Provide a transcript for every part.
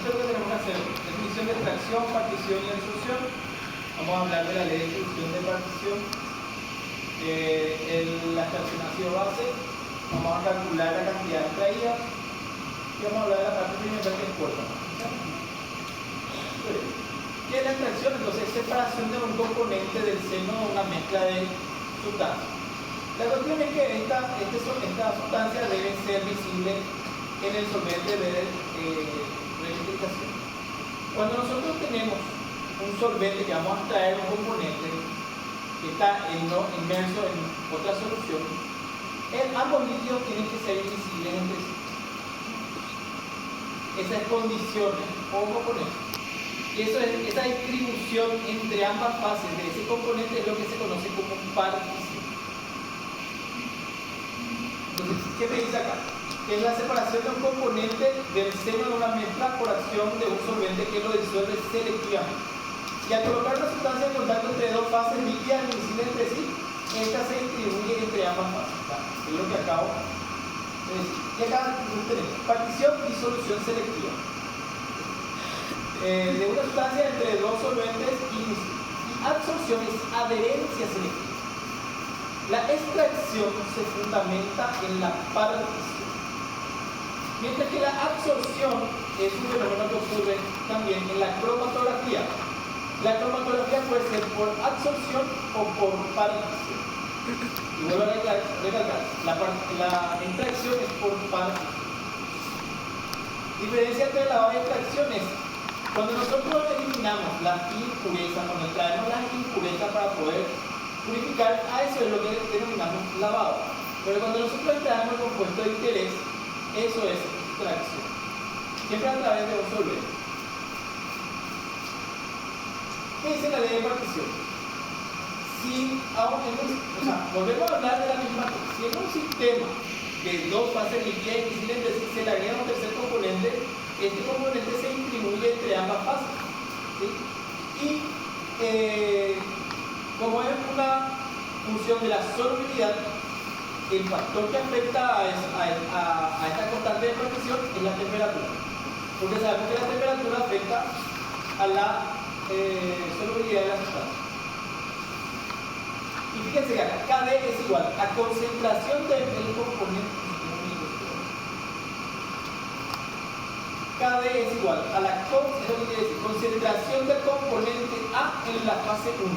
Esto es lo que tenemos que hacer. Definición de extracción, partición y absorción. Vamos a hablar de la ley de distribución de partición. La extracción ácido base. Vamos a calcular la cantidad extraída. Y vamos a hablar de la parte primera que es corta. ¿Qué es la extracción? Entonces, separación de un componente del seno de una mezcla de sustancias. La cuestión es que esta sustancia debe ser visible en el solvente de rectificación. Cuando nosotros tenemos un solvente que vamos a extraer un componente que está inmerso en otra solución, ambos líquidos tienen que ser visibles entre sí. Esas condiciones, ojo con eso. Y esa distribución entre ambas fases de ese componente es lo que se conoce como partición. Entonces, ¿qué me dice acá? Que es la separación de un componente del seno de una mezcla por acción de un solvente que lo disuelve selectivamente. Y al colocar una sustancia en contacto entre dos fases líquidas invisibles entre sí, esta se distribuye entre ambas fases. Es lo que acabo de decir. Y acá tenemos partición y solución selectiva. De una sustancia entre dos solventes invisibles. Y absorción es adherencia selectiva. La extracción se fundamenta en la partición. Mientras que la absorción es un fenómeno que ocurre también en la cromatografía. La cromatografía puede ser por absorción o por partición. Y vuelvo a recalcar, la extracción es por partición. Diferencia entre lavado y extracción es cuando nosotros eliminamos las impurezas, cuando extraemos las impurezas para poder purificar, a eso es lo que denominamos lavado. Pero cuando nosotros extraemos el compuesto de interés, eso es extracción. Siempre a través de un solvente. ¿Qué dice la ley de partición? Si volvemos a hablar de la misma cosa. Si en un sistema de dos fases líquidas invisibles se le agrega un tercer componente, este componente se distribuye entre ambas fases. ¿Sí? Y como es una función de la solubilidad, el factor que afecta a esta constante de partición es la temperatura. Porque sabemos que la temperatura afecta a la solubilidad de la sustancia. Y fíjense que acá KD es igual a concentración del componente. KD es igual a la concentración del componente A en la fase 1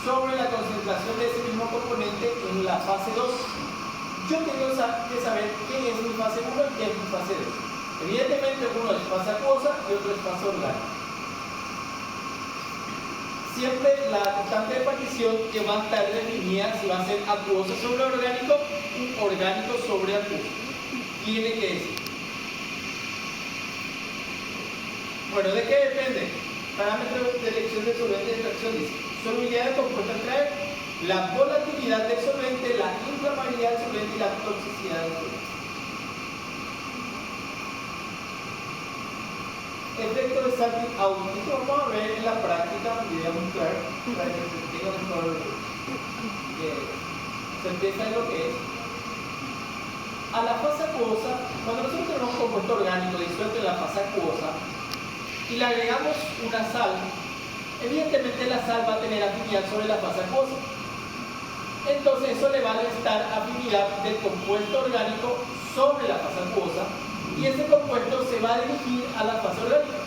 sobre la concentración de ese mismo componente en la fase 2. Yo tengo que saber qué es mi fase 1 y qué es mi fase 2. Evidentemente uno es fase acuosa y otro es fase orgánica. Siempre la constante de partición que va a estar definida si va a ser acuoso sobre orgánico o orgánico sobre acuoso. Tiene que decir. Bueno, ¿de qué depende? Parámetros de elección del solvente de extracción dice: solubilidad del compuesto a extraer, la volatilidad del solvente, la inflamabilidad del solvente y la toxicidad del solvente. Efecto de Salting Out. Esto vamos a ver en la práctica, voy a mostrar para que se tenga mejor certeza de lo que es. A la fase acuosa, cuando nosotros tenemos un compuesto orgánico disuelto en la fase acuosa y le agregamos una sal, evidentemente la sal va a tener afinidad sobre la fase acuosa. Entonces eso le va a restar afinidad del compuesto orgánico sobre la fase acuosa y ese compuesto se va a dirigir a la fase orgánica.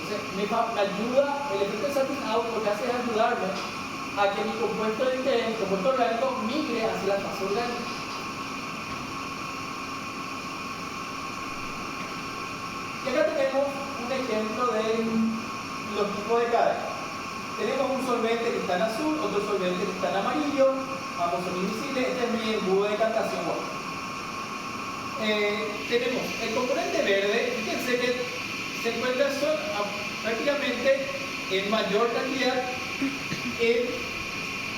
Entonces me ayuda, el efecto de Salting Out lo que hace es ayudarme a que mi compuesto de interés, mi compuesto orgánico, migre hacia la fase orgánica. Y acá tenemos un ejemplo de los tipos de cadena. Tenemos un solvente que está en azul, otro solvente que está en amarillo, ambos son invisibles. Este es mi embudo de decantación. Tenemos el componente verde, fíjense que se encuentra prácticamente en mayor cantidad en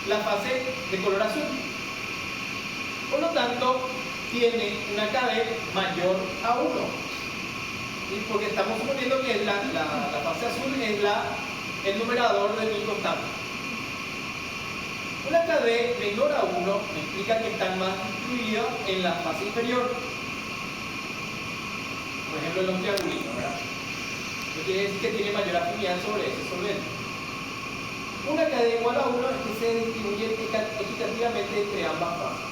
la fase de color azul. Por lo tanto, tiene una KD mayor a 1. ¿Sí? Porque estamos suponiendo que la fase azul es el numerador de mi constante. Una KD menor a 1 me explica que están más distribuidas en la fase inferior. por ejemplo en los triangulitos, ¿verdad? No quiere decir que tiene mayor afinidad sobre ese solvente. Una cadena igual a 1 es que se distribuyen equitativamente entre ambas fases.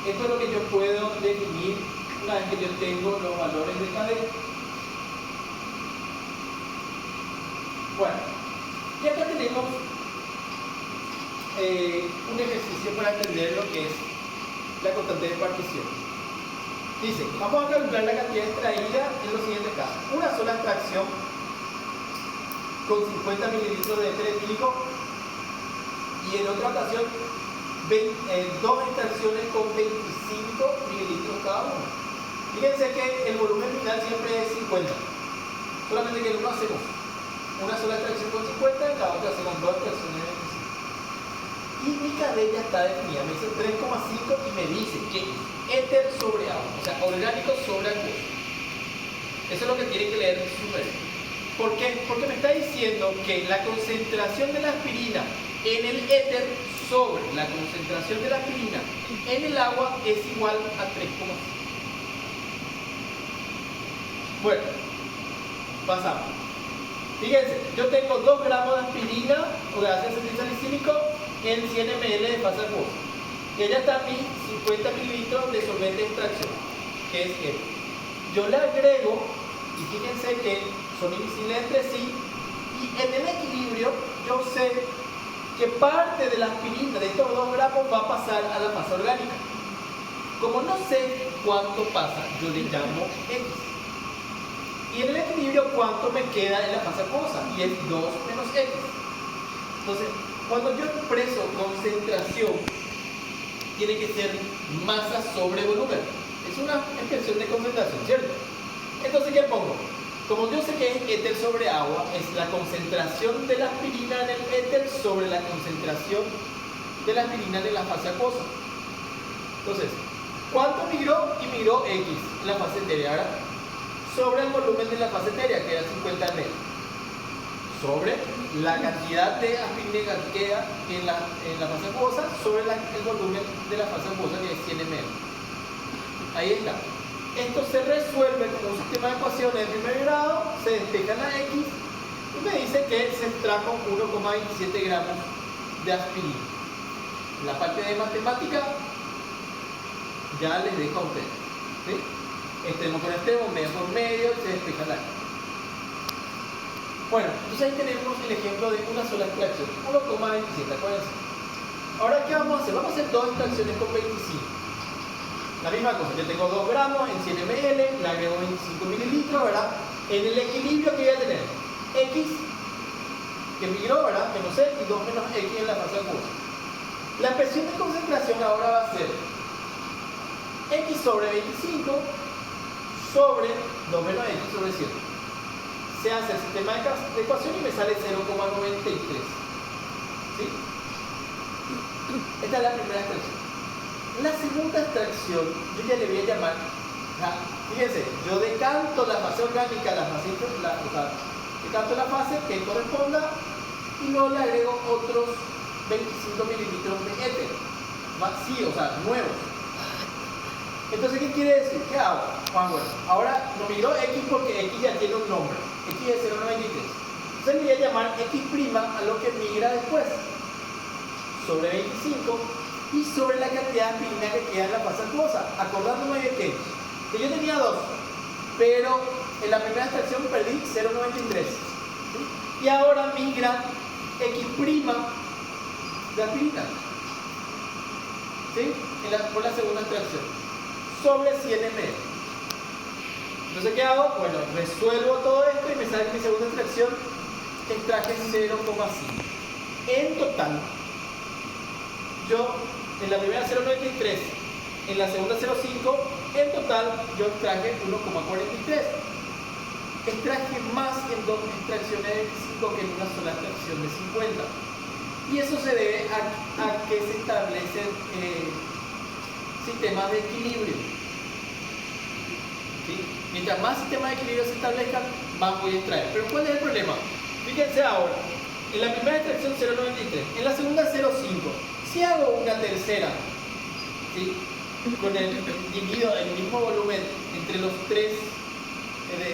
Esto es lo que yo puedo definir una vez que yo tengo los valores de cadena. Bueno, y acá tenemos un ejercicio para entender lo que es la constante de partición. Dice, vamos a calcular la cantidad extraída en los siguientes casos. Una sola extracción con 50 mililitros de éter etílico y en otra ocasión dos extracciones con 25 mililitros cada una. Fíjense que el volumen final siempre es 50, solamente que en uno hacemos una sola extracción con 50 y en la otra hacemos dos extracciones de 25. Y mi cadena está definida, me dice 3,5 y me dice que es éter sobre agua, o sea, orgánico sobre acuoso. Eso es lo que tiene que leer súper bien. ¿Por qué? Porque me está diciendo que la concentración de la aspirina en el éter sobre la concentración de la aspirina en el agua es igual a 3,5. Bueno, pasamos. Fíjense, yo tengo 2 gramos de aspirina o de ácido acetilsalicílico en 100 ml de fase acuosa. Que ya está mis 50 mililitros de solvente de extracción, que es éter. Yo le agrego, y fíjense que son invisibles entre sí, y en el equilibrio yo sé que parte de la aspirina de estos 2 gramos va a pasar a la fase orgánica. Como no sé cuánto pasa, yo le llamo X. Y en el equilibrio, ¿cuánto me queda en la fase acuosa? Y es 2 menos X. Entonces, cuando yo expreso concentración, tiene que ser masa sobre volumen. Es una expresión de concentración, ¿cierto? Entonces, ¿qué pongo? Como yo sé que es éter sobre agua, es la concentración de la aspirina en el éter sobre la concentración de la aspirina en la fase acuosa. Entonces, ¿cuánto migró? Y migró X en la fase etérea, ¿verdad? Sobre el volumen de la fase etérea, que era 50 ml. Sobre la cantidad de aspirina que queda en la fase acuosa, sobre el volumen de la fase acuosa, que es 100 ml. Ahí está. Esto se resuelve con un sistema de ecuaciones de primer grado, se despeja la X y me dice que se extrajo 1,27 gramos de aspirina. La parte de matemática ya les dejo a ustedes, ¿sí? Extremo con extremo, medio por medio, se despeja la X. Bueno, entonces ahí tenemos el ejemplo de una sola extracción, 1,27, acuérdense. Ahora, ¿qué vamos a hacer? Vamos a hacer 2 extracciones con 25. La misma cosa, yo tengo 2 gramos en 100 ml, le agrego 25 mililitros, ¿verdad? En el equilibrio que voy a tener X, que migró, ¿verdad? Menos X, y 2 menos X en la fase acuosa. La expresión de concentración ahora va a ser X sobre 25 sobre 2 menos X sobre 7. Se hace el sistema de ecuación y me sale 0,93. ¿Sí? Esta es la primera extracción. La segunda extracción, yo ya le voy a llamar, fíjense, yo decanto la fase orgánica, decanto la fase que corresponda y luego le agrego otros 25 mililitros de éter, vacíos, o sea, nuevos. Entonces, ¿qué quiere decir? ¿Qué hago? Bueno, ahora no migró X porque X ya tiene un nombre, X es 0,93. Entonces le voy a llamar X' a lo que migra después, sobre 25. Y sobre la cantidad de aspirina que queda en la fase acuosa, acordándome de que yo tenía 2, pero en la primera extracción perdí 0,93, ¿sí? Y ahora migra X' de aspirina, ¿sí? Por la segunda extracción, sobre 100 ml. Entonces, ¿qué hago? Bueno, resuelvo todo esto y me sale que mi segunda extracción extraje 0,5. En total, yo en la primera 0,93, en la segunda 0,5, en total yo extraje 1,43. Extraje más en 2 extracciones de 25 que en una sola extracción de 50. Y eso se debe a que se establecen sistemas de equilibrio. ¿Sí? Mientras más sistemas de equilibrio se establezcan, más voy a extraer. Pero ¿cuál es el problema? Fíjense ahora, en la primera extracción 0,93, en la segunda 0,5. Si hago una tercera, ¿sí? Divido el mismo volumen entre los 3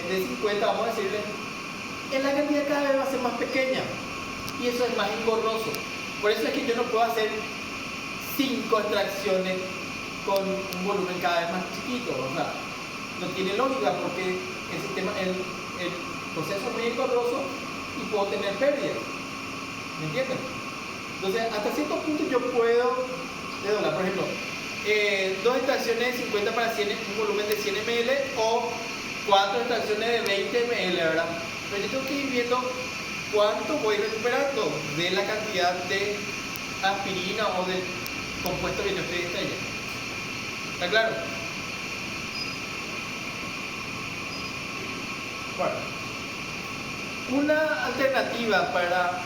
de 50, vamos a decirle, la cantidad cada vez va a ser más pequeña y eso es más engorroso. Por eso es que yo no puedo hacer 5 extracciones con un volumen cada vez más chiquito. O sea, no tiene lógica porque el proceso es muy engorroso y puedo tener pérdidas. ¿Me entienden? Entonces, hasta cierto punto yo puedo redoblar. Por ejemplo, 2 extracciones de 50 para 100, un volumen de 100 ml o 4 extracciones de 20 ml, ¿verdad? Pero yo tengo que ir viendo cuánto voy recuperando de la cantidad de aspirina o de compuesto que yo estoy extrayendo. ¿Está claro? Bueno, una alternativa para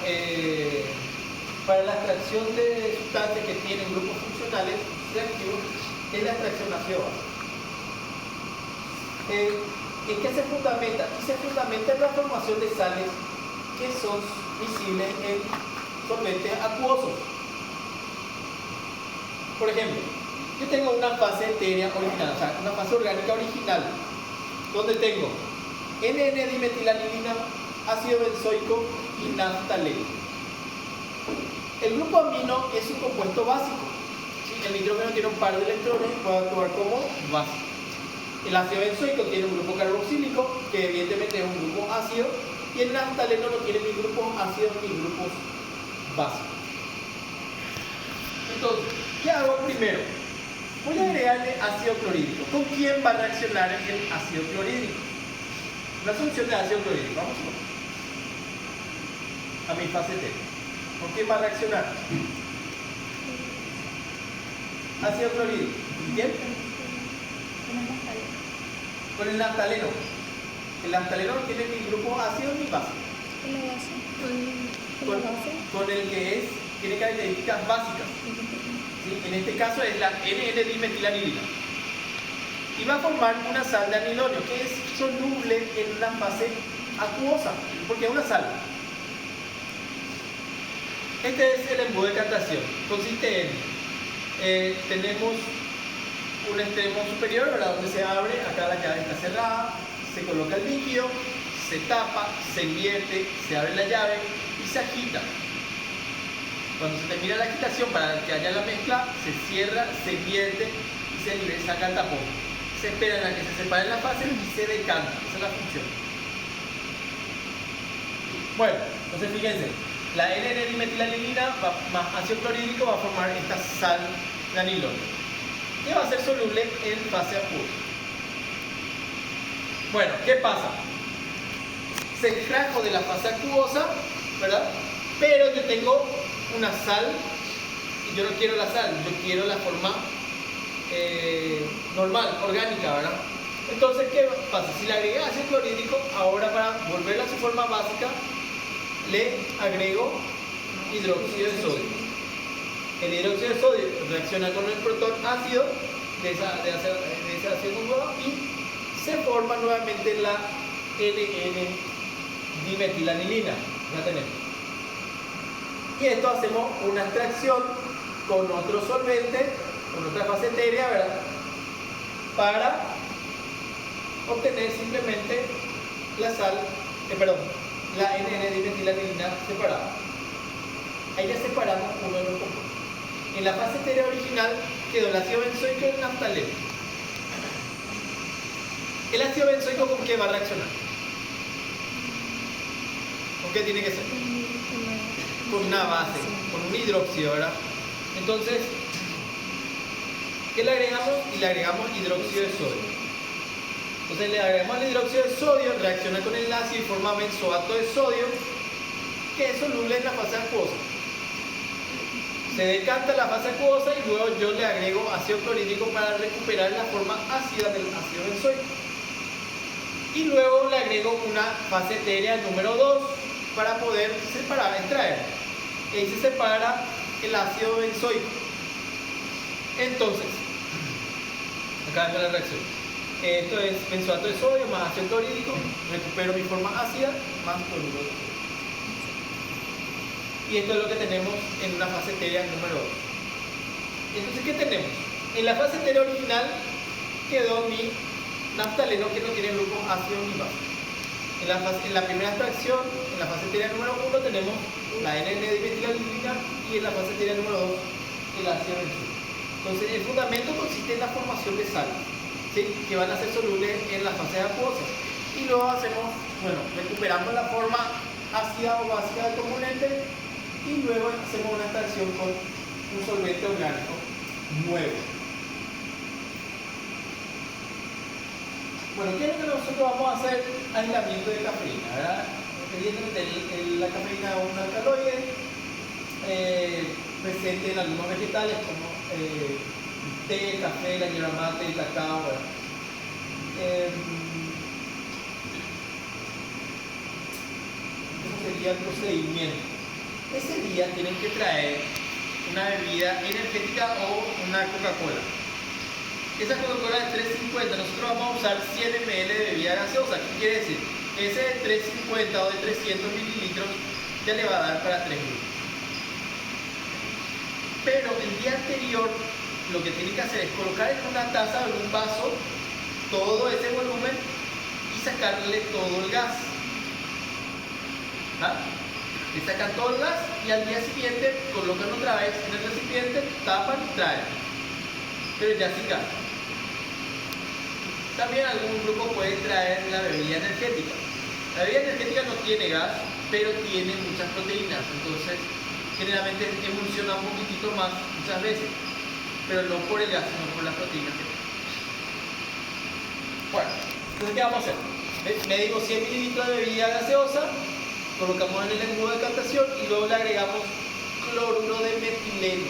la extracción de sustancias que tienen grupos funcionales reactivos es la extracción gaseosa. ¿En qué se fundamenta? Y se fundamenta en la formación de sales que son visibles en solventes acuosos. Por ejemplo, yo tengo una fase etérea original, o sea, una fase orgánica original, donde tengo NN-dimetilanilina, ácido benzoico y naftaleno. El grupo amino es un compuesto básico. ¿Sí? El nitrógeno tiene un par de electrones y puede actuar como base. El ácido benzoico tiene un grupo carboxílico, que evidentemente es un grupo ácido, y el naftaleno no tiene ni grupos ácidos ni grupos básicos. Entonces, ¿qué hago primero? Voy a agregarle ácido clorhídrico. ¿Con quién va a reaccionar el ácido clorhídrico? Una solución de ácido clorhídrico, vamos a mi fase T. ¿Con quién va a reaccionar? Ácido clorhídrico. ¿Quién? Con el naftaleno. El naftaleno no tiene ni grupo ácido ni base. Con el que tiene características básicas. ¿Sí? En este caso es la NN-dimetilanilina. Y va a formar una sal de anilonio que es soluble en una fase acuosa, porque es una sal. Este es el embudo de captación. Consiste en, tenemos un extremo superior, ¿verdad? Donde se abre, acá la llave está cerrada, se coloca el líquido, se tapa, se invierte, se abre la llave y se agita. Cuando se termina la agitación para que haya la mezcla, se cierra, se invierte y se saca el tapón. Se espera a que se separen las fases y se decanta. Esa es la función. Bueno, entonces fíjense, la NN-dimetilanilina más ácido clorhídrico va a formar esta sal de anilonio, que va a ser soluble en fase acuosa. Bueno, ¿qué pasa? Se extrajo de la fase acuosa, ¿verdad? Pero yo tengo una sal y yo no quiero la sal, yo quiero la forma normal, orgánica, ¿verdad? Entonces, ¿qué pasa? Si le agregué ácido clorhídrico, ahora para volverla a su forma básica, le agrego hidróxido de sodio. El hidróxido de sodio reacciona con el protón ácido de ese ácido nuevo y se forma nuevamente la NN-dimetilanilina. La tenemos. Y esto hacemos una extracción con otro solvente, con otra fase etérea, ¿verdad? Para obtener simplemente la sal, la NN-dimetilanilina separada. Ahí ya separamos uno de los compuestos. En la fase etérea original quedó el ácido benzoico y el naftaleno. ¿El ácido benzoico con qué va a reaccionar? ¿Con qué tiene que ser? Con una base, con un hidróxido, ¿verdad? Entonces, ¿qué le agregamos? Y le agregamos hidróxido de sodio. Entonces le agregamos el hidróxido de sodio, reacciona con el ácido y forma benzoato de sodio, que es soluble en la fase acuosa. Se decanta la fase acuosa y luego yo le agrego ácido clorhídrico para recuperar la forma ácida del ácido benzoico. Y luego le agrego una fase etérea número 2 para poder separar, extraer. Y ahí se separa el ácido benzoico. Entonces, acá vemos la reacción. Esto es benzoato de sodio más ácido clorhídrico, recupero mi forma ácida más cloruro de sodio. Y esto es lo que tenemos en una fase etérea número 2. Entonces, ¿qué tenemos? En la fase etérea original quedó mi naftalenos que no tienen grupos ácidos ni básicos. En la primera extracción, en la fase teoría número 1, tenemos la N-dimetilalglicina y en la fase teoría número 2, el ácido benzoico. Entonces, el fundamento consiste en la formación de sales, ¿sí?, que van a ser solubles en las fases acuosas. Y luego hacemos, recuperamos la forma ácida o básica del componente y luego hacemos una extracción con un solvente orgánico nuevo. Bueno, ¿qué es lo que nosotros vamos a hacer? Aislamiento de cafeína, ¿verdad? Evidentemente la cafeína es un alcaloide presente en algunos vegetales como té, café, la yerba mate, el cacao, ¿verdad? Eso sería el procedimiento. Ese día tienen que traer una bebida energética o una Coca-Cola. Esa Coca-Cola de 350, nosotros vamos a usar 100 ml de bebida gaseosa. ¿Qué quiere decir? Ese de 350 o de 300 mililitros ya le va a dar para 3 litros. Pero el día anterior lo que tienen que hacer es colocar en una taza o en un vaso todo ese volumen y sacarle todo el gas. ¿Ah? Le sacan todo el gas y al día siguiente colocan otra vez en el recipiente, tapan y traen. Pero ya sin gas. También algún grupo puede traer la bebida energética. La bebida energética no tiene gas, pero tiene muchas proteínas, entonces generalmente emulsiona un poquitito más muchas veces, pero no por el gas, sino por las proteínas que tiene. Bueno, entonces ¿qué vamos a hacer? Medimos 100 mililitros de bebida gaseosa, colocamos en el embudo de captación y luego le agregamos cloruro de metileno.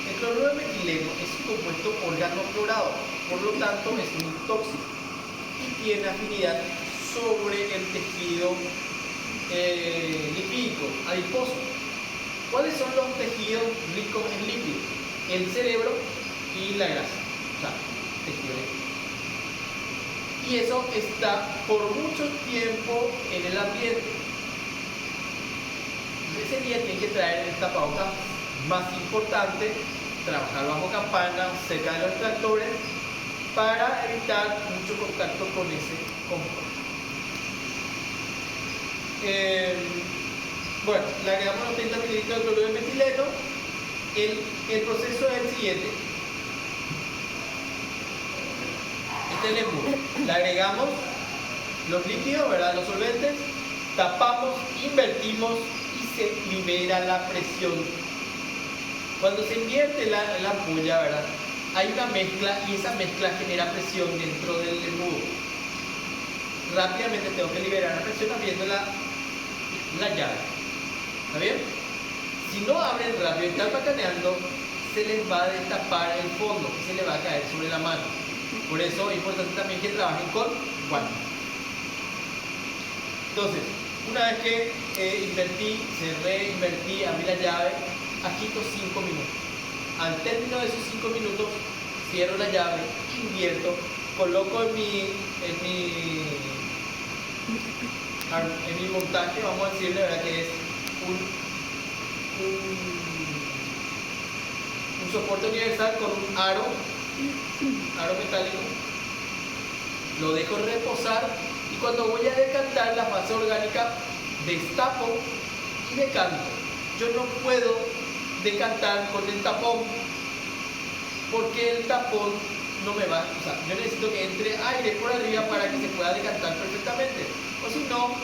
El cloruro de metileno es un compuesto organoclorado, por lo tanto es muy tóxico y tiene afinidad sobre el tejido lipídico, adiposo. ¿Cuáles son los tejidos ricos en lípidos? El cerebro y la grasa, o sea, tejido lípido. Y eso está por mucho tiempo en el ambiente. Ese día tienen que traer el tapabocas más importante, trabajar bajo campana, cerca de los extractores, para evitar mucho contacto con ese compuesto. Bueno, le agregamos los 30 mililitros de cloruro de metileno. El proceso es el siguiente. Este es el embudo. Le agregamos los líquidos, ¿verdad?, los solventes, tapamos, invertimos y se libera la presión. Cuando se invierte la ampolla, ¿verdad?, hay una mezcla y esa mezcla genera presión dentro del embudo. Rápidamente tengo que liberar la presión abriendo la llave. ¿Está bien? Si no abren rápido y están macaneando, se les va a destapar el fondo y se les va a caer sobre la mano. Por eso es importante también que trabajen con guantes. Entonces, una vez que invertí, cerré, invertí, abrí la llave, agito 5 minutos. Al término de esos 5 minutos, cierro la llave, invierto, coloco en mi montaje, vamos a decirle, ¿verdad?, que es un soporte universal con un aro metálico. Lo dejo reposar y cuando voy a decantar la fase orgánica, destapo y decanto. Yo no puedo decantar con el tapón porque el tapón no me va, o sea, yo necesito que entre aire por arriba para que se pueda decantar perfectamente, o si no,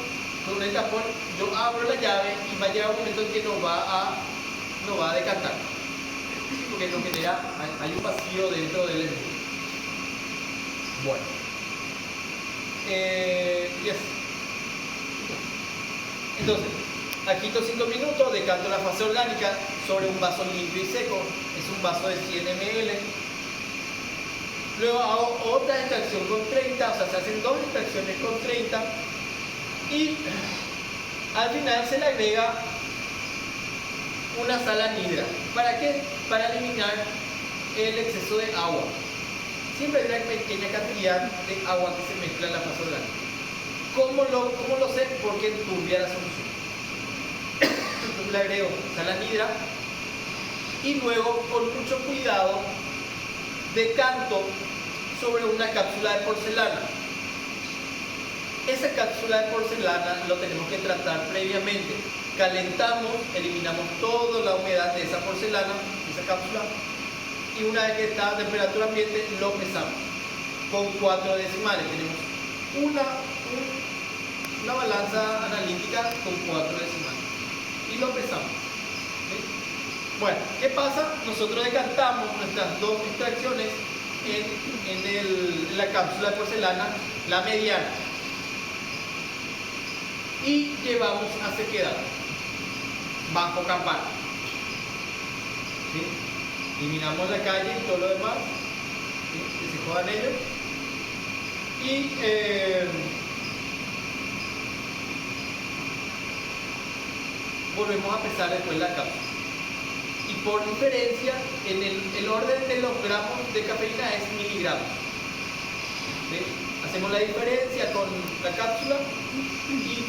con el tapón yo abro la llave y va a llegar un momento en que no va a decantar, porque no genera, hay un vacío dentro del embudo. Bueno, yes. Entonces, agito 5 minutos, decanto la fase orgánica sobre un vaso limpio y seco, es un vaso de 100 ml. Luego hago otra extracción con 30, o sea, se hacen 2 extracciones con 30 y al final se le agrega una sal anhidra. ¿Para qué? Para eliminar el exceso de agua. Siempre hay una pequeña cantidad de agua que se mezcla en la fase orgánica. ¿Cómo lo sé? Porque enturbia la solución. Entonces le agrego sal anhidra y luego con mucho cuidado decanto sobre una cápsula de porcelana. Esa cápsula de porcelana lo tenemos que tratar previamente. Calentamos, eliminamos toda la humedad de esa porcelana, de esa cápsula, y una vez que está a temperatura ambiente lo pesamos con 4 decimales. Tenemos una balanza analítica con 4 decimales y lo pesamos. ¿Sí? Bueno, ¿qué pasa? Nosotros decantamos nuestras dos extracciones en la cápsula de porcelana, la mediana, y llevamos a sequedad bajo campana. ¿Sí? Eliminamos la calle y todo lo demás, ¿sí? Que se jodan ellos, y volvemos a pesar después la cápsula. Y por diferencia, en el orden de los gramos de cafeína es miligramos. ¿Sí? Hacemos la diferencia con la cápsula y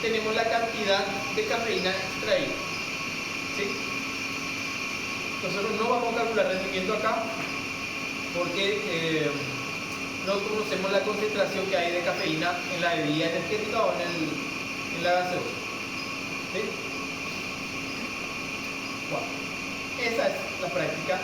tenemos la cantidad de cafeína extraída. ¿Sí? Nosotros no vamos a calcular rendimiento acá porque no conocemos la concentración que hay de cafeína en la bebida energética o en la gaseosa. ¿Sí? Bueno, esa es la práctica